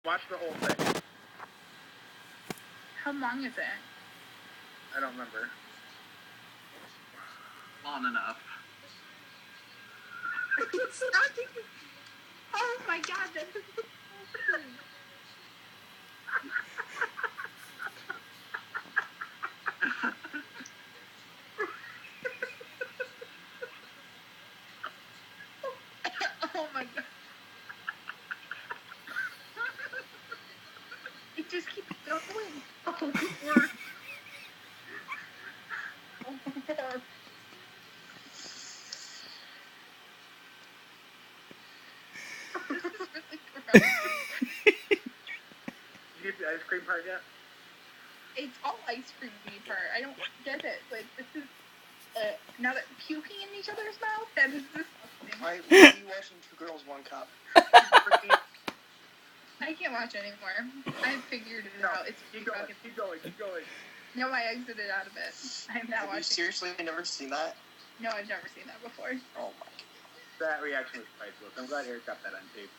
Watch the whole thing. How long is it? I don't remember. Long enough. Oh my god, that is oh my god. It just keeps going. Oh, word. Oh my god. This is really gross. Did you get the ice cream part yet? It's all ice cream part. I don't get it. Like, this is, now that puking in each other's mouth, that is disgusting. Alright, what are you watching? Two Girls, One Cup. I can't watch anymore. I figured it out. It's Keep going, keep going. No, I exited out of it. I'm not Have you watching. seriously never seen that? No, I've never seen that before. Oh my god. That reaction was priceless. I'm glad Eric got that on tape.